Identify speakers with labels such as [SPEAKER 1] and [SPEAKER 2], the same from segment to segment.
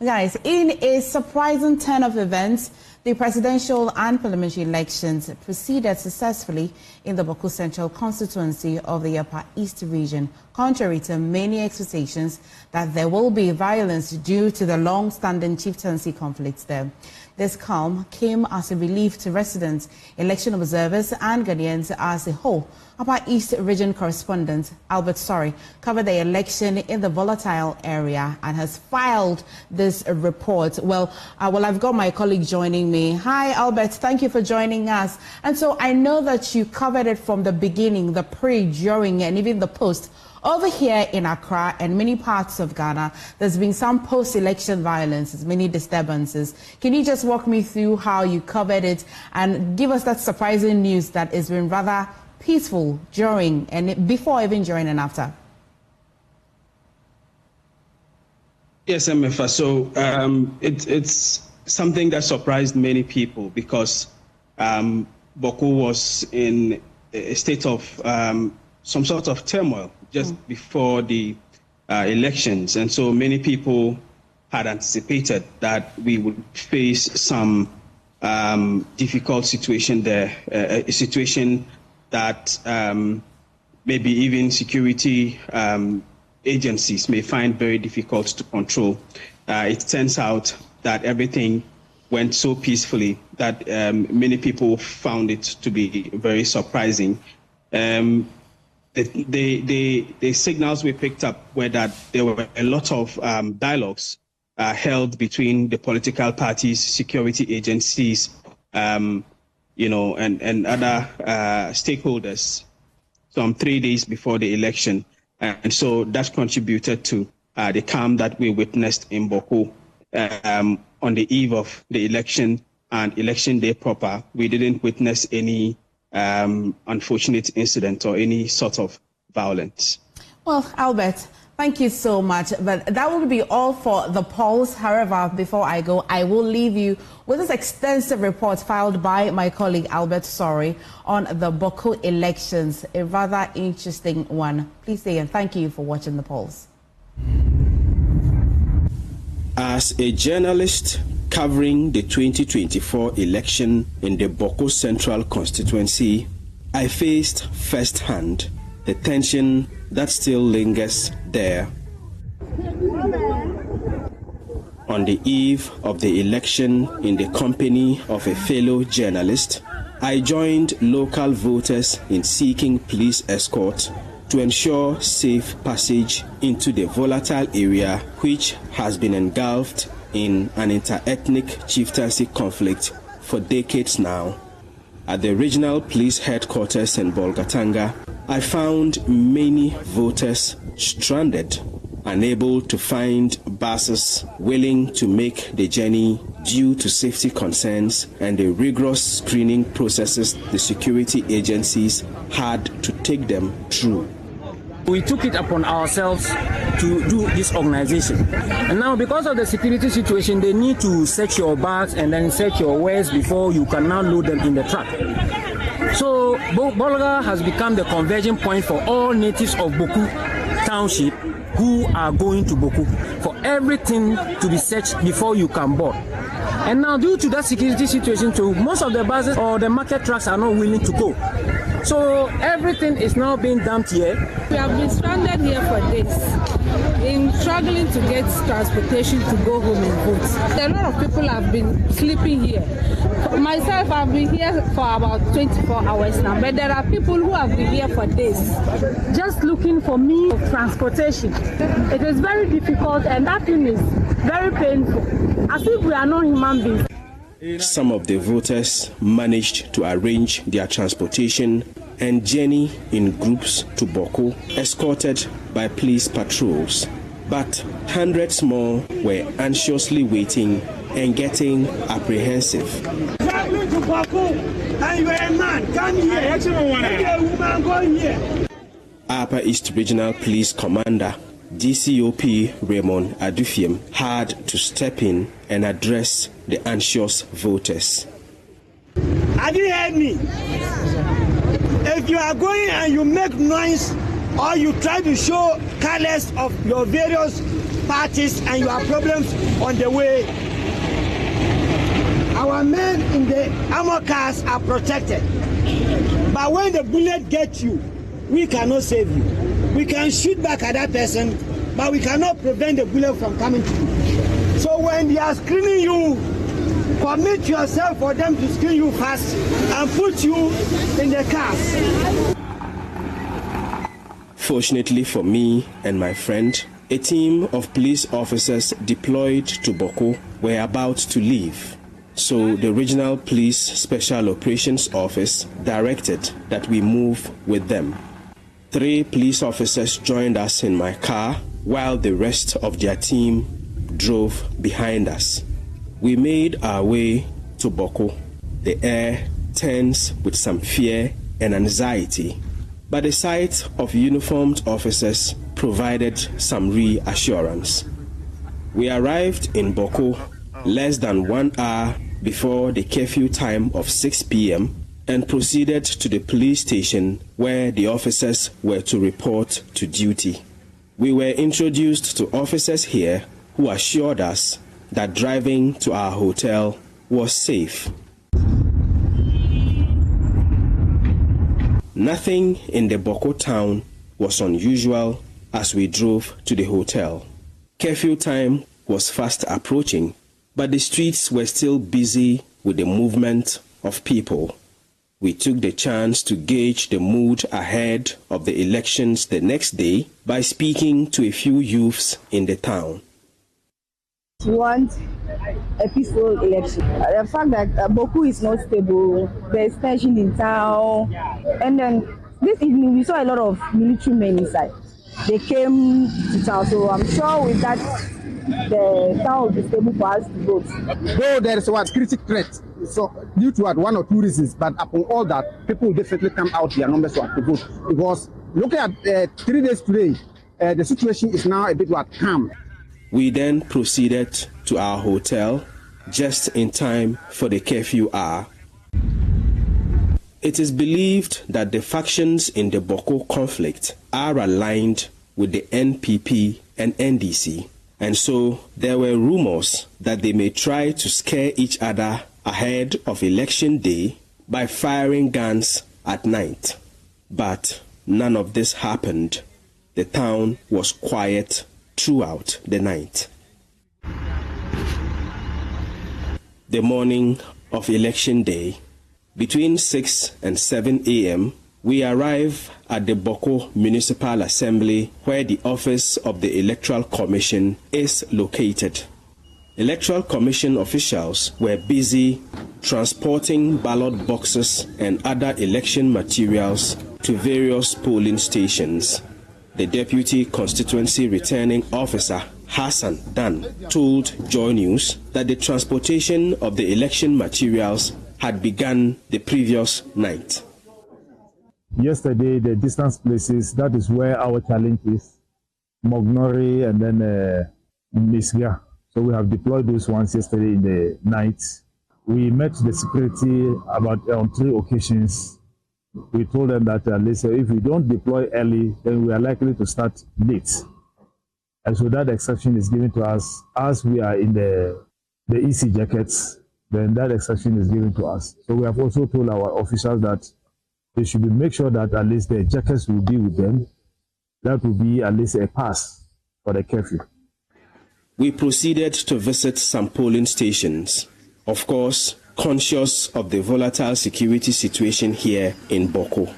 [SPEAKER 1] Guys, in a surprising turn of events, the presidential and parliamentary elections proceeded successfully in the Bawku Central constituency of the Upper East region, contrary to many expectations that there will be violence due to the long-standing chieftaincy conflicts there. This calm came as a relief to residents, election observers and Ghanaians as a whole. Upper East region correspondent Albert Sorry covered the election in the volatile area and has filed this report. Well, I've got my colleague joining me. Hi, Albert. Thank you for joining us. And so I know that you covered it from the beginning, the pre, during, and even the post. Over here in Accra and many parts of Ghana, there's been some post-election violence, many disturbances. Can you just walk me through how you covered it and give us that surprising news that has been rather peaceful during and before, even during and after?
[SPEAKER 2] Yes, MFA. So it's something that surprised many people because Bawku was in a state of some sort of turmoil just before the elections. And so many people had anticipated that we would face some difficult situation there, a situation that maybe even security agencies may find very difficult to control. It turns out that everything went so peacefully that many people found it to be very surprising. The signals we picked up were that there were a lot of dialogues held between the political parties, security agencies, and other stakeholders some 3 days before the election. And so that contributed to the calm that we witnessed in Bawku on the eve of the election and election day proper. We didn't witness any unfortunate incident or any sort of violence.
[SPEAKER 1] Well, Albert, thank you so much. But that will be all for the polls. However, before I go, I will leave you with this extensive report filed by my colleague Albert Sorry on the Bawku elections, a rather interesting one. Please stay and thank you for watching the polls.
[SPEAKER 3] As a journalist covering the 2024 election in the Bawku Central constituency, I faced firsthand the tension that still lingers there. On the eve of the election, in the company of a fellow journalist, I joined local voters in seeking police escort to ensure safe passage into the volatile area which has been engulfed in an inter-ethnic chieftaincy conflict for decades now. At the regional police headquarters in Bolgatanga, I found many voters stranded, unable to find buses willing to make the journey due to safety concerns and the rigorous screening processes the security agencies had to take them through.
[SPEAKER 4] We took it upon ourselves to do this organization. And now because of the security situation, they need to search your bags and then search your wares before you can now load them in the truck. So Bolga has become the conversion point for all natives of Bawku Township who are going to Bawku, for everything to be searched before you can board. And now due to that security situation too, most of the buses or the market trucks are not willing to go. So everything is now being dumped here.
[SPEAKER 5] We have been stranded here for days in struggling to get transportation to go home and vote. A lot of people have been sleeping here. Myself, I've been here for about 24 hours now, but there are people who have been here for days just looking for means of transportation. It is very difficult and that thing is very painful, as if we are not human beings.
[SPEAKER 3] Some of the voters managed to arrange their transportation and journey in groups to Bawku, escorted by police patrols. But hundreds more were anxiously waiting and getting apprehensive.
[SPEAKER 6] Traveling to Bawku, and you are a man, come here. Maybe a woman going here.
[SPEAKER 3] Upper East Regional Police Commander DCOP Raymond Adufiem had to step in and address the anxious voters.
[SPEAKER 6] Have you heard me? If you are going and you make noise or you try to show colors of your various parties and you have problems on the way, our men in the armored cars are protected. But when the bullet gets you, we cannot save you. We can shoot back at that person, but we cannot prevent the bullet from coming to you. So when they are screening you, commit yourself for them to screen you fast and put you in the cars.
[SPEAKER 3] Fortunately for me and my friend, a team of police officers deployed to Bawku were about to leave. So the Regional Police Special Operations Office directed that we move with them. 3 police officers joined us in my car while the rest of their team drove behind us. We made our way to Bawku, the air tense with some fear and anxiety, but the sight of uniformed officers provided some reassurance. We arrived in Bawku less than 1 hour before the curfew time of 6 p.m. and proceeded to the police station where the officers were to report to duty. We were introduced to officers here who assured us that driving to our hotel was safe. Nothing in the Bawku town was unusual as we drove to the hotel. Curfew time was fast approaching, but the streets were still busy with the movement of people. We took the chance to gauge the mood ahead of the elections the next day by speaking to a few youths in the town.
[SPEAKER 7] We want a peaceful election. The fact that Bawku is not stable, there's tension in town, and then this evening we saw a lot of military men inside. They came to town, so I'm sure with that the town will be stable for us to vote.
[SPEAKER 8] Though there is a critic threat, so due to 1 or 2 reasons, but upon all that, people will definitely come out their numbers to vote. Because looking at 3 days today, the situation is now a bit calm.
[SPEAKER 3] We then proceeded to our hotel just in time for the curfew hour. It is believed that the factions in the Bawku conflict are aligned with the NPP and NDC, and so there were rumors that they may try to scare each other ahead of election day by firing guns at night. But none of this happened. The town was quiet throughout the night. The morning of election day, between 6 and 7 a.m., we arrive at the Bawku Municipal Assembly where the office of the Electoral Commission is located. Electoral Commission officials were busy transporting ballot boxes and other election materials to various polling stations. The Deputy Constituency Returning Officer, Hassan Dan, told Joy News that the transportation of the election materials had begun the previous night.
[SPEAKER 9] Yesterday, the distance places, that is where our challenge is, Mognori and then Misga. So we have deployed those ones yesterday in the night. We met the security about on 3 occasions. We told them that if we don't deploy early, then we are likely to start late. And so that exception is given to us as we are in the EC jackets, then that exception is given to us. So we have also told our officials that they should make sure that at least the jackets will be with them. That will be at least a pass for the curfew.
[SPEAKER 3] We proceeded to visit some polling stations. Of course, conscious of the volatile security situation here in Bawku.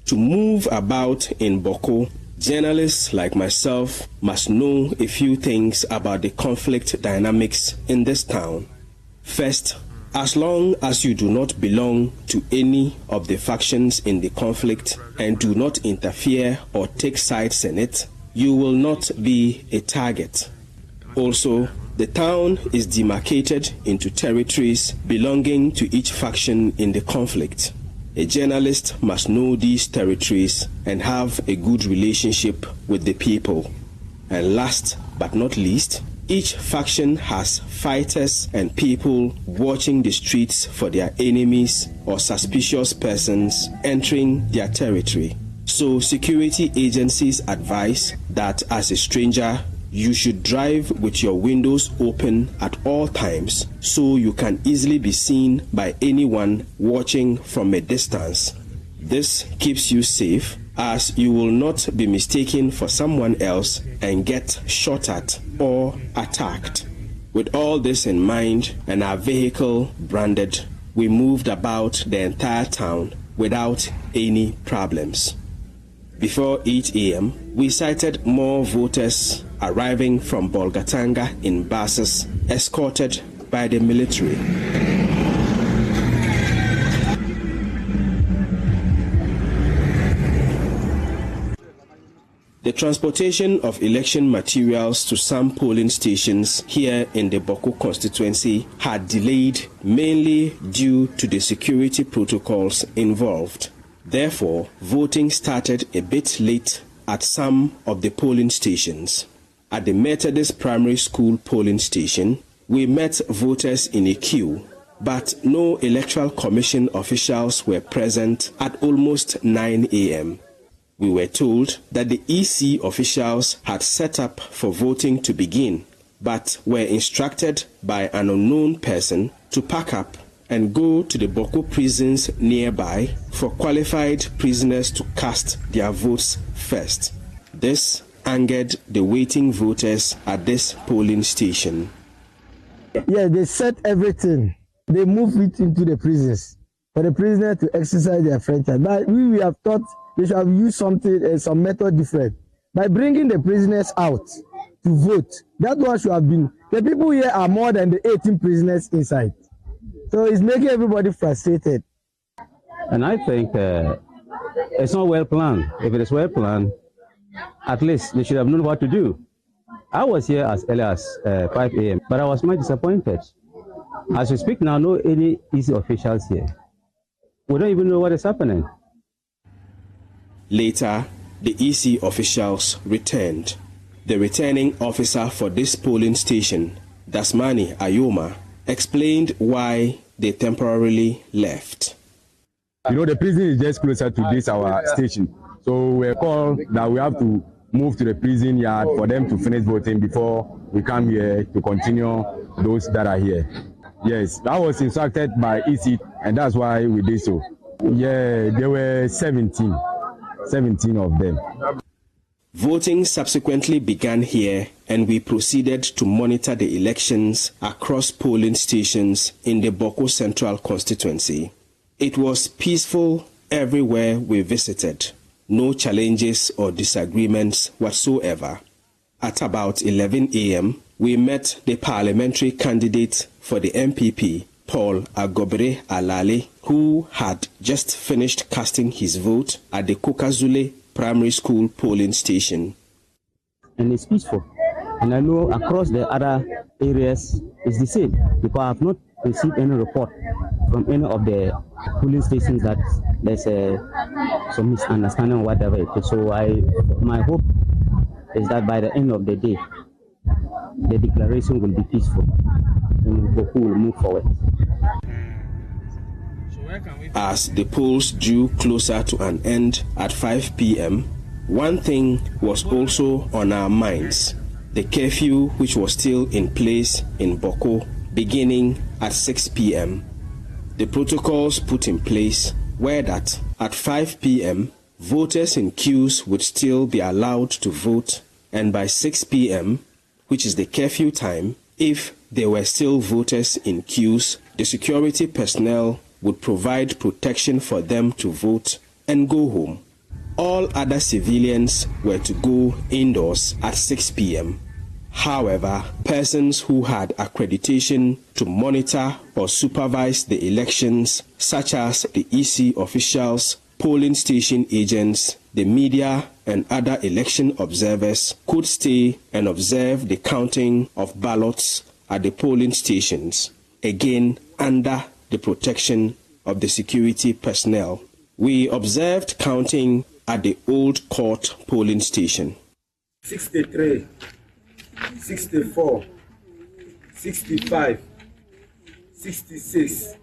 [SPEAKER 3] To move about in Bawku, journalists like myself must know a few things about the conflict dynamics in this town. First, as long as you do not belong to any of the factions in the conflict and do not interfere or take sides in it, you will not be a target. Also, the town is demarcated into territories belonging to each faction in the conflict. A journalist must know these territories and have a good relationship with the people. And last but not least, each faction has fighters and people watching the streets for their enemies or suspicious persons entering their territory. So security agencies advise that as a stranger, you should drive with your windows open at all times so you can easily be seen by anyone watching from a distance. This keeps you safe, as you will not be mistaken for someone else and get shot at or attacked. With all this in mind and our vehicle branded, we moved about the entire town without any problems. Before 8 a.m., we sighted more voters arriving from Bolgatanga in buses, escorted by the military. The transportation of election materials to some polling stations here in the Bawku constituency had delayed, mainly due to the security protocols involved. Therefore, voting started a bit late at some of the polling stations. At the Methodist Primary School polling station, we met voters in a queue, but no Electoral Commission officials were present at almost 9 a.m. We were told that the EC officials had set up for voting to begin, but were instructed by an unknown person to pack up and go to the Bawku prisons nearby for qualified prisoners to cast their votes first. This angered the waiting voters at this polling station.
[SPEAKER 6] Yeah, they set everything. They move it into the prisons for the prisoners to exercise their franchise. But we have thought they should have used something, some method different. By bringing the prisoners out to vote, that one should have been. The people here are more than the 18 prisoners inside. So it's making everybody frustrated.
[SPEAKER 10] And I think it's not well planned. If it is well planned, at least they should have known what to do. I was here as early as 5 a.m., but I was much disappointed. As we speak now, no any EC officials here. We don't even know what is happening.
[SPEAKER 3] Later, the EC officials returned. The returning officer for this polling station, Dasmani Ayoma, explained why they temporarily left.
[SPEAKER 11] You know, the prison is just closer to this our station. So we're called that we have to move to the prison yard for them to finish voting before we come here to continue those that are here. Yes, I was instructed by EC, and that's why we did so. Yeah, there were 17 of them.
[SPEAKER 3] Voting subsequently began here, and we proceeded to monitor the elections across polling stations in the Bawku Central constituency. It was peaceful everywhere we visited. No challenges or disagreements whatsoever. At about 11 a.m., we met the parliamentary candidate for the MPP, Paul Agobre Alale, who had just finished casting his vote at the Kokazule Primary School polling station.
[SPEAKER 10] And it's peaceful. And I know across the other areas it's the same, because I have not received any report from any of the polling stations that there's some misunderstanding or whatever it is. So my hope is that by the end of the day, the declaration will be peaceful and Bawku will move forward.
[SPEAKER 3] As the polls drew closer to an end at 5 p.m., one thing was also on our minds: the curfew which was still in place in Bawku beginning at 6 p.m. The protocols put in place were that at 5 p.m., voters in queues would still be allowed to vote, and by 6 p.m., which is the curfew time, if there were still voters in queues, the security personnel would provide protection for them to vote and go home. All other civilians were to go indoors at 6 p.m. However, persons who had accreditation to monitor or supervise the elections, such as the EC officials, polling station agents, the media, and other election observers, could stay and observe the counting of ballots at the polling stations, again under the protection of the security personnel. We observed counting at the Old Court polling station.
[SPEAKER 12] 63, 64, 65, 66.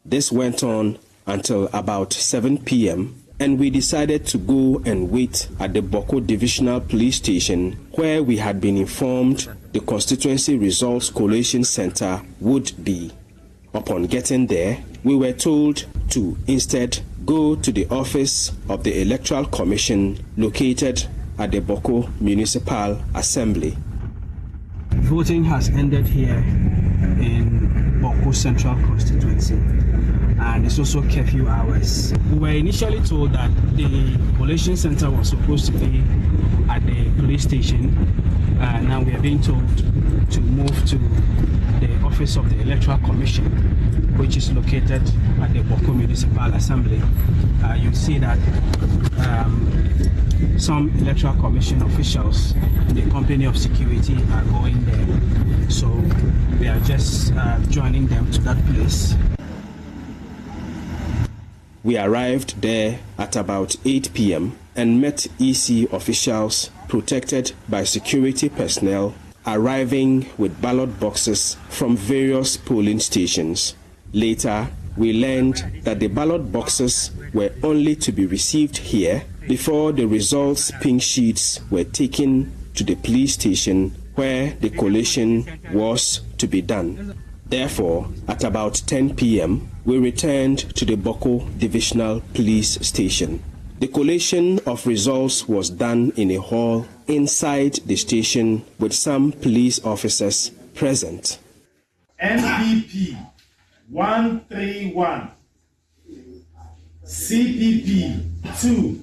[SPEAKER 3] This went on until about 7 p.m., and we decided to go and wait at the Bawku Divisional Police Station, where we had been informed the Constituency Results Collation Center would be. Upon getting there, we were told to instead go to the office of the Electoral Commission located at the Bawku Municipal Assembly.
[SPEAKER 2] Voting has ended here in Bawku Central Constituency, and it's also curfew hours. We were initially told that the collation center was supposed to be at the police station. Now we are being told to move to the office of the Electoral Commission, which is located at the Bawku Municipal Assembly. You see that some Electoral Commission officials in the company of security are going there. So we are just joining them to that place.
[SPEAKER 3] We arrived there at about 8 p.m. and met EC officials protected by security personnel arriving with ballot boxes from various polling stations. Later, we learned that the ballot boxes were only to be received here before the results pink sheets were taken to the police station where the collation was to be done. Therefore, at about 10 p.m., we returned to the Bawku Divisional Police Station. The collation of results was done in a hall inside the station with some police officers present.
[SPEAKER 12] NPP 131, CPP 2,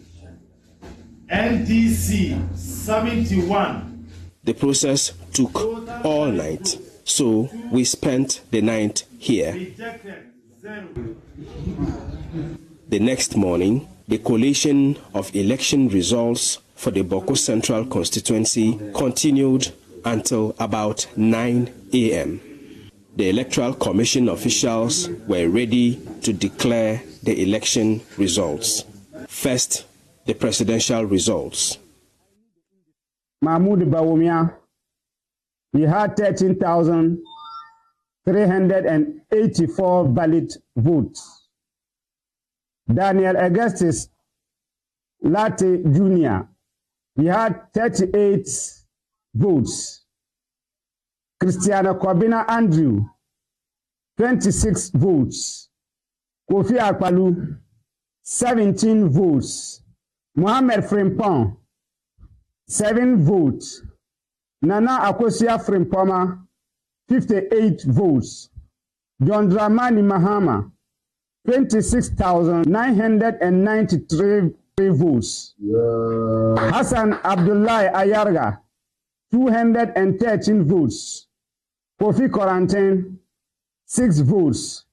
[SPEAKER 12] NDC 71.
[SPEAKER 3] The process took all night, so we spent the night here. The next morning, the collation of election results for the Bawku Central Constituency continued until about 9 a.m. The Electoral Commission officials were ready to declare the election results. First, the presidential results.
[SPEAKER 8] Mahmoud Bawumia, he had 13,384 valid votes. Daniel Augustus Latte Jr., he had 38 votes. Christiana Kwabena Andrew, 26 votes. Kofi Akpalu, 17 votes. Mohamed Frimpong, 7 votes. Nana Akosia Frimpoma, 58 votes. John Dramani Mahama, 26,993 votes. Hassan Abdullahi Ayarga, 213 votes. Kofi Corentin, 6 votes.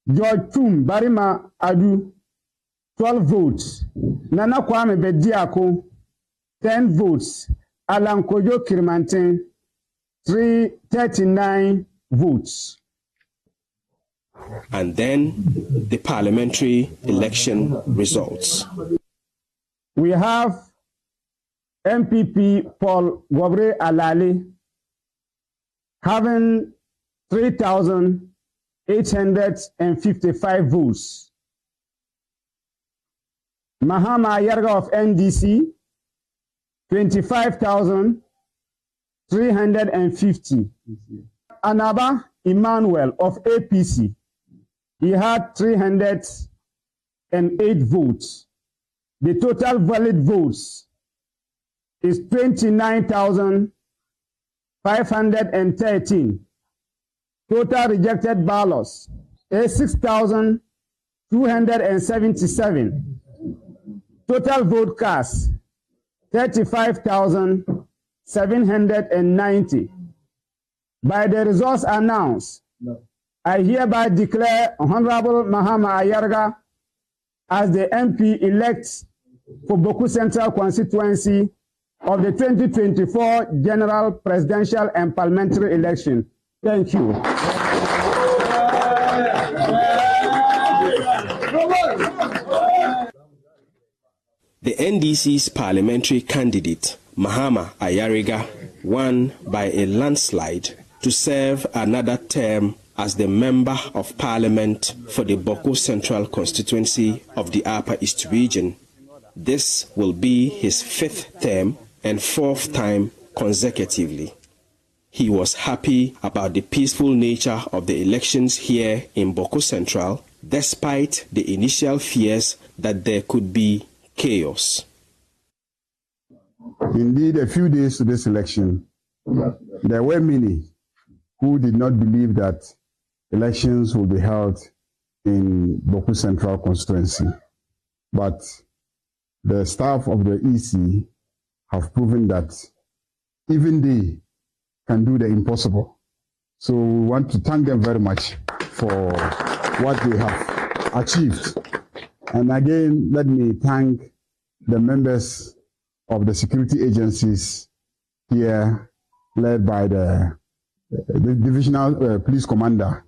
[SPEAKER 8] George Tum Barima Adu, 12 votes. Nana Kwame Bediako, 10 votes. Alan Kojo Kirmantin, 39 votes.
[SPEAKER 3] And then the parliamentary election results.
[SPEAKER 8] We have MPP Paul Gobre Alali having 3,855 votes. Mahama Ayarga of NDC, 25,350. Anaba Emmanuel of APC, he had 308 votes. The total valid votes is 29,513. Total rejected ballots is 6,277. Total vote cast 35,790. By the results announced, I hereby declare Honorable Mahama Ayarga as the MP-elect for Bawku Central Constituency of the 2024 General Presidential and Parliamentary Election. Thank you.
[SPEAKER 3] The NDC's parliamentary candidate, Mahama Ayarga, won by a landslide to serve another term as the Member of Parliament for the Bawku Central Constituency of the Upper East Region. This will be his 5th term and 4th time consecutively. He was happy about the peaceful nature of the elections here in Bawku Central, despite the initial fears that there could be chaos.
[SPEAKER 8] Indeed, a few days to this election, there were many who did not believe that elections would be held in Bawku Central constituency. But the staff of the EC have proven that even they can do the impossible. So we want to thank them very much for what they have achieved. And again, let me thank the members of the security agencies here, led by the divisional police commander,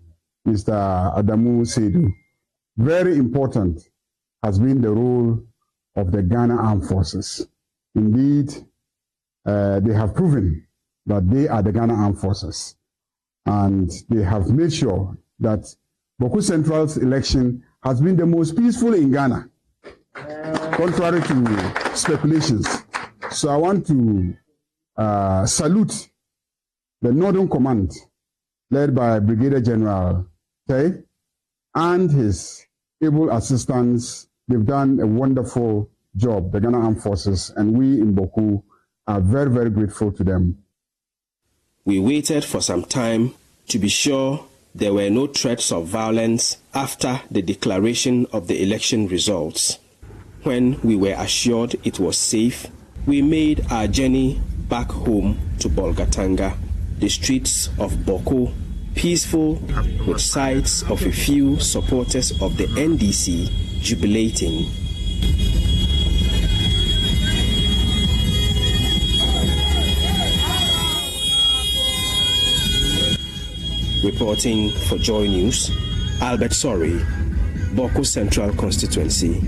[SPEAKER 8] Mr. Adamu Seidu. Very important has been the role of the Ghana Armed Forces. Indeed, they have proven that they are the Ghana Armed Forces, and they have made sure that Bawku Central's election has been the most peaceful in Ghana, contrary to speculations. So I want to salute the Northern Command, led by Brigadier General Tay and his able assistants. They've done a wonderful job, the Ghana Armed Forces, and we in Bawku are very, very grateful to them.
[SPEAKER 3] We waited for some time to be sure there were no threats of violence after the declaration of the election results. When we were assured it was safe, we made our journey back home to Bolgatanga, the streets of Bawku, peaceful with sights of a few supporters of the NDC jubilating. Reporting for Joy News, Albert Sorry, Bawku Central Constituency.